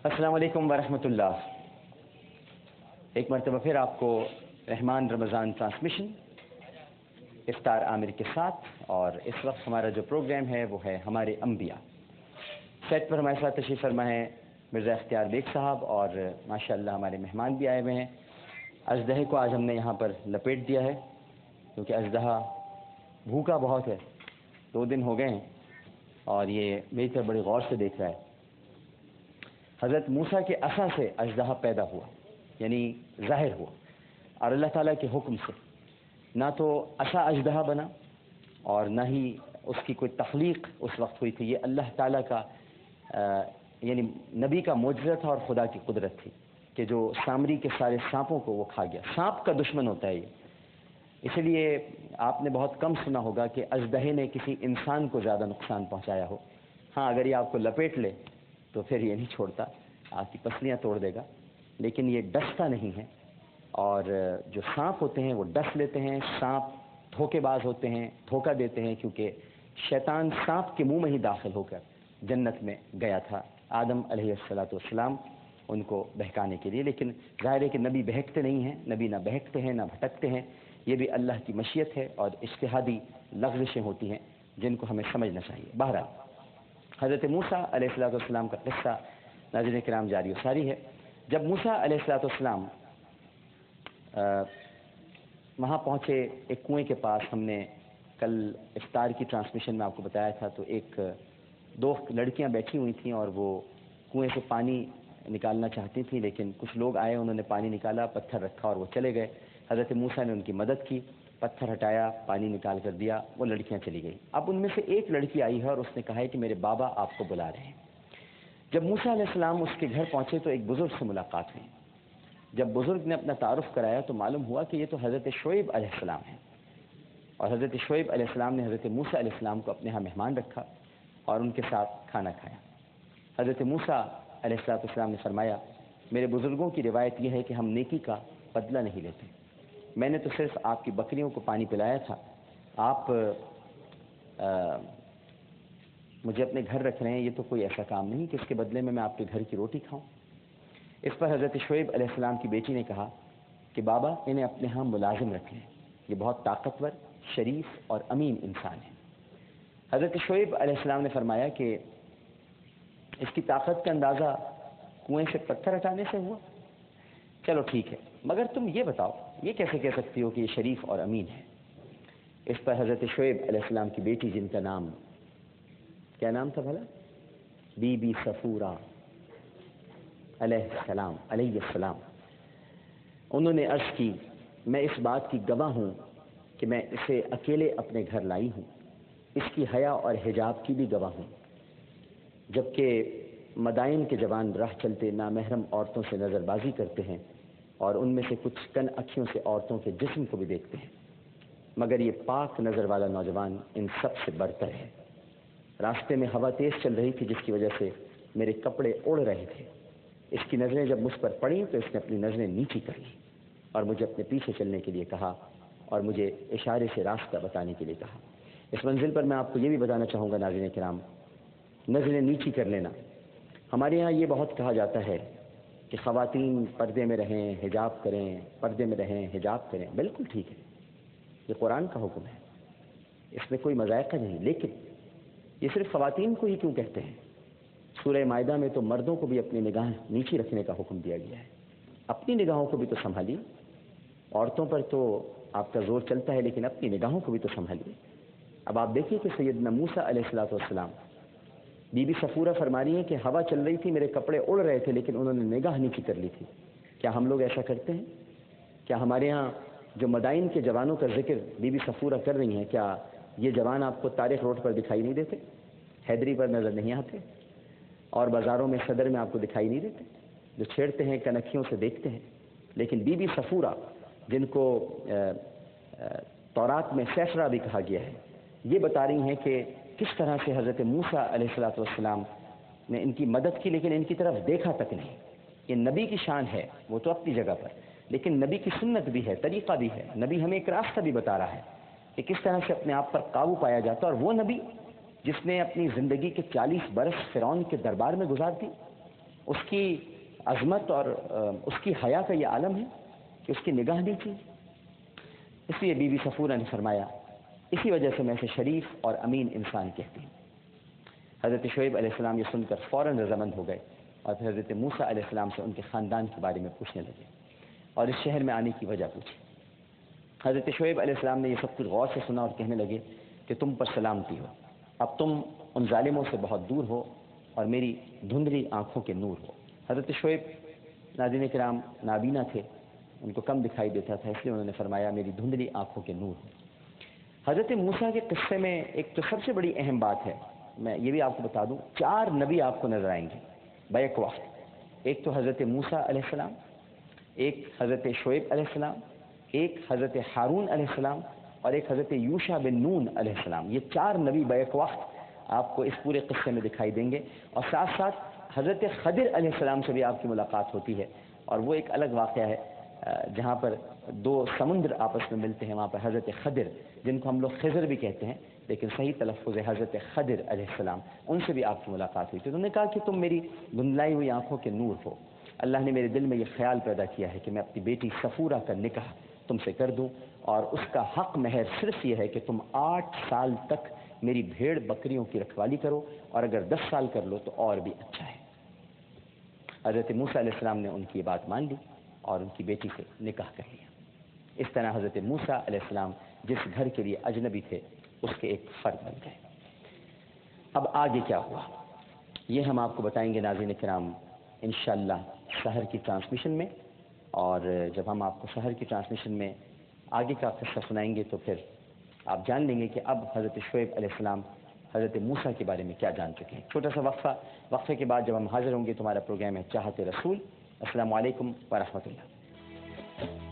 السلام علیکم ورحمۃ اللہ۔ ایک مرتبہ پھر آپ کو رحمان رمضان ٹرانسمیشن افطار عامر کے ساتھ، اور اس وقت ہمارا جو پروگرام ہے وہ ہے ہمارے انبیاء۔ سیٹ پر ہمارے ساتھ تشریف فرما ہے مرزا اختیار بیگ صاحب، اور ماشاءاللہ ہمارے مہمان بھی آئے ہوئے ہیں۔ اژدہے کو آج ہم نے یہاں پر لپیٹ دیا ہے کیونکہ اژدہا بھوکا بہت ہے، 2 دن ہو گئے ہیں اور یہ میری طرف بڑے غور سے دیکھ رہا ہے۔ حضرت موسیٰ کے عصا سے اژدہا پیدا ہوا، یعنی ظاہر ہوا، اور اللہ تعالیٰ کے حکم سے۔ نہ تو عصا اژدہا بنا اور نہ ہی اس کی کوئی تخلیق اس وقت ہوئی تھی۔ یہ اللہ تعالیٰ کا یعنی نبی کا معجزہ تھا اور خدا کی قدرت تھی کہ جو سامری کے سارے سانپوں کو وہ کھا گیا۔ سانپ کا دشمن ہوتا ہے یہ، اسی لیے آپ نے بہت کم سنا ہوگا کہ اژدہے نے کسی انسان کو زیادہ نقصان پہنچایا ہو۔ ہاں، اگر یہ آپ کو لپیٹ لے تو پھر یہ نہیں چھوڑتا، آپ کی پسلیاں توڑ دے گا، لیکن یہ ڈستا نہیں ہے۔ اور جو سانپ ہوتے ہیں وہ ڈس لیتے ہیں۔ سانپ دھوکے باز ہوتے ہیں، دھوکہ دیتے ہیں، کیونکہ شیطان سانپ کے منہ میں ہی داخل ہو کر جنت میں گیا تھا، آدم علیہ السلام ان کو بہکانے کے لیے۔ لیکن ظاہر ہے کہ نبی بہکتے نہیں ہیں، نبی نہ بہکتے ہیں نہ بھٹکتے ہیں، یہ بھی اللہ کی مشیت ہے اور اجتہادی لغزشیں ہوتی ہیں جن کو ہمیں سمجھنا چاہیے۔ بہرحال حضرت موسیٰ علیہ السلام کا قصہ ناظرین کرام جاری و ساری ہے۔ جب موسیٰ علیہ السلام وہاں پہنچے ایک کنویں کے پاس، ہم نے کل افطار کی ٹرانسمیشن میں آپ کو بتایا تھا، تو 2 لڑکیاں بیٹھی ہوئی تھیں اور وہ کنویں سے پانی نکالنا چاہتی تھیں، لیکن کچھ لوگ آئے، انہوں نے پانی نکالا، پتھر رکھا اور وہ چلے گئے۔ حضرت موسیٰ نے ان کی مدد کی، پتھر ہٹایا، پانی نکال کر دیا، وہ لڑکیاں چلی گئیں۔ اب ان میں سے ایک لڑکی آئی ہے اور اس نے کہا ہے کہ میرے بابا آپ کو بلا رہے ہیں۔ جب موسیٰ علیہ السلام اس کے گھر پہنچے تو ایک بزرگ سے ملاقات ہوئی۔ جب بزرگ نے اپنا تعارف کرایا تو معلوم ہوا کہ یہ تو حضرت شعیب علیہ السلام ہیں، اور حضرت شعیب علیہ السلام نے حضرت موسیٰ علیہ السلام کو اپنے ہاں مہمان رکھا اور ان کے ساتھ کھانا کھایا۔ حضرت موسیٰ علیہ السلام نے فرمایا، میرے بزرگوں کی روایت یہ ہے کہ ہم نیکی کا بدلہ نہیں لیتے، میں نے تو صرف آپ کی بکریوں کو پانی پلایا تھا، آپ مجھے اپنے گھر رکھ رہے ہیں، یہ تو کوئی ایسا کام نہیں کہ اس کے بدلے میں آپ کے گھر کی روٹی کھاؤں۔ اس پر حضرت شعیب علیہ السلام کی بیٹی نے کہا کہ بابا انہیں اپنے ہاں ملازم رکھ لیں، یہ بہت طاقتور، شریف اور امین انسان ہے۔ حضرت شعیب علیہ السلام نے فرمایا کہ اس کی طاقت کا اندازہ کنویں سے پتھر ہٹانے سے ہوا؟ چلو ٹھیک ہے، مگر تم یہ بتاؤ یہ کیسے کہہ سکتی ہو کہ یہ شریف اور امین ہے؟ اس پر حضرت شعیب علیہ السلام کی بیٹی، جن کا نام کیا نام تھا بھلا؟ بی بی صفورہ علیہ السلام، انہوں نے عرض کی، میں اس بات کی گواہ ہوں کہ میں اسے اکیلے اپنے گھر لائی ہوں، اس کی حیا اور حجاب کی بھی گواہ ہوں، جبکہ مدائن کے جوان راہ چلتے نامحرم عورتوں سے نظر بازی کرتے ہیں اور ان میں سے کچھ کن اکھیوں سے عورتوں کے جسم کو بھی دیکھتے ہیں، مگر یہ پاک نظر والا نوجوان ان سب سے برتر ہے۔ راستے میں ہوا تیز چل رہی تھی جس کی وجہ سے میرے کپڑے اڑ رہے تھے، اس کی نظریں جب مجھ پر پڑیں تو اس نے اپنی نظریں نیچی کر لی اور مجھے اپنے پیچھے چلنے کے لیے کہا اور مجھے اشارے سے راستہ بتانے کے لیے کہا۔ اس منزل پر میں آپ کو یہ بھی بتانا چاہوں گا ناظرین کرام، نظریں نیچی کر لینا، ہمارے یہاں یہ بہت کہا جاتا ہے کہ خواتین پردے میں رہیں، حجاب کریں، پردے میں رہیں، حجاب کریں، بالکل ٹھیک ہے، یہ قرآن کا حکم ہے، اس میں کوئی مذائقہ نہیں، لیکن یہ صرف خواتین کو ہی کیوں کہتے ہیں؟ سورہ مائدہ میں تو مردوں کو بھی اپنی نگاہ نیچی رکھنے کا حکم دیا گیا ہے، اپنی نگاہوں کو بھی تو سنبھالیے، عورتوں پر تو آپ کا زور چلتا ہے لیکن اپنی نگاہوں کو بھی تو سنبھالیے۔ اب آپ دیکھیے کہ سیدنا موسیٰ علیہ السلام، بی بی صفورہ فرما رہی ہیں کہ ہوا چل رہی تھی، میرے کپڑے اڑ رہے تھے، لیکن انہوں نے نگاہ نیچی کر لی تھی۔ کیا ہم لوگ ایسا کرتے ہیں؟ کیا ہمارے ہاں جو مدائن کے جوانوں کا ذکر بی بی صفورہ کر رہی ہیں، کیا یہ جوان آپ کو طارق روڈ پر دکھائی نہیں دیتے، حیدری پر نظر نہیں آتے، اور بازاروں میں صدر میں آپ کو دکھائی نہیں دیتے، جو چھیڑتے ہیں کنکھیوں سے دیکھتے ہیں؟ لیکن بی بی صفورہ، جن کو تورات میں سیفرا بھی کہا گیا ہے، یہ بتا رہی ہیں کہ کس طرح سے حضرت موسیٰ علیہ السلام نے ان کی مدد کی، لیکن ان کی طرف دیکھا تک نہیں۔ یہ نبی کی شان ہے، وہ تو اپنی جگہ پر، لیکن نبی کی سنت بھی ہے، طریقہ بھی ہے، نبی ہمیں ایک راستہ بھی بتا رہا ہے کہ کس طرح سے اپنے آپ پر قابو پایا جاتا ہے۔ اور وہ نبی جس نے اپنی زندگی کے 40 برس فرعون کے دربار میں گزار دی، اس کی عظمت اور اس کی حیا کا یہ عالم ہے کہ اس کی نگاہ نیچی. اس لیے بی بی صفورہ نے فرمایا اسی وجہ سے میں اسے شریف اور امین انسان کہتی ہوں. حضرت شعیب علیہ السلام یہ سن کر فوراً رضامند ہو گئے اور پھر حضرت موسیٰ علیہ السلام سے ان کے خاندان کے بارے میں پوچھنے لگے اور اس شہر میں آنے کی وجہ پوچھی. حضرت شعیب علیہ السلام نے یہ سب کچھ غور سے سنا اور کہنے لگے کہ تم پر سلامتی ہو، اب تم ان ظالموں سے بہت دور ہو اور میری دھندلی آنکھوں کے نور ہو. حضرت شعیب ناظرین کرام نابینا تھے، ان کو کم دکھائی دیتا تھا، اس لیے انہوں نے فرمایا میری دھندلی آنکھوں کے نور ہو. حضرت موسیٰ کے قصے میں ایک تو سب سے بڑی اہم بات ہے، میں یہ بھی آپ کو بتا دوں، 4 نبی آپ کو نظر آئیں گے بیک وقت. ایک تو حضرت موسیٰ علیہ السلام، ایک حضرت شعیب علیہ السلام، ایک حضرت ہارون علیہ السلام اور ایک حضرت یوشع بن نون علیہ السلام. یہ 4 نبی بیک وقت آپ کو اس پورے قصے میں دکھائی دیں گے. اور ساتھ ساتھ حضرت خضر علیہ السلام سے بھی آپ کی ملاقات ہوتی ہے، اور وہ ایک الگ واقعہ ہے جہاں پر 2 سمندر آپس میں ملتے ہیں. وہاں پر حضرت خضر، جن کو ہم لوگ خضر بھی کہتے ہیں لیکن صحیح تلفظ ہے حضرت خضر علیہ السلام، ان سے بھی آپ کی ملاقات ہوئی تھی. انہوں نے کہا کہ تم میری دھندلائی ہوئی آنکھوں کے نور ہو. اللہ نے میرے دل میں یہ خیال پیدا کیا ہے کہ میں اپنی بیٹی صفورہ کا نکاح تم سے کر دوں، اور اس کا حق مہر صرف یہ ہے کہ تم 8 سال تک میری بھیڑ بکریوں کی رکھوالی کرو، اور اگر 10 سال کر لو تو اور بھی اچھا ہے. حضرت موسیٰ علیہ السلام نے ان کی یہ بات مان لی اور ان کی بیٹی سے نکاح کر لیا. اس طرح حضرت موسیٰ علیہ السلام جس گھر کے لیے اجنبی تھے اس کے ایک فرد بن گئے. اب آگے کیا ہوا یہ ہم آپ کو بتائیں گے ناظرین کرام انشاءاللہ سحر کی ٹرانسمیشن میں. اور جب ہم آپ کو سحر کی ٹرانسمیشن میں آگے کا قصہ سنائیں گے تو پھر آپ جان لیں گے کہ اب حضرت شعیب علیہ السلام حضرت موسیٰ کے بارے میں کیا جان چکے ہیں. چھوٹا سا وقفے کے بعد جب ہم حاضر ہوں گے تمہارا پروگرام ہے چاہت رسول. السلام علیکم ورحمۃ اللہ.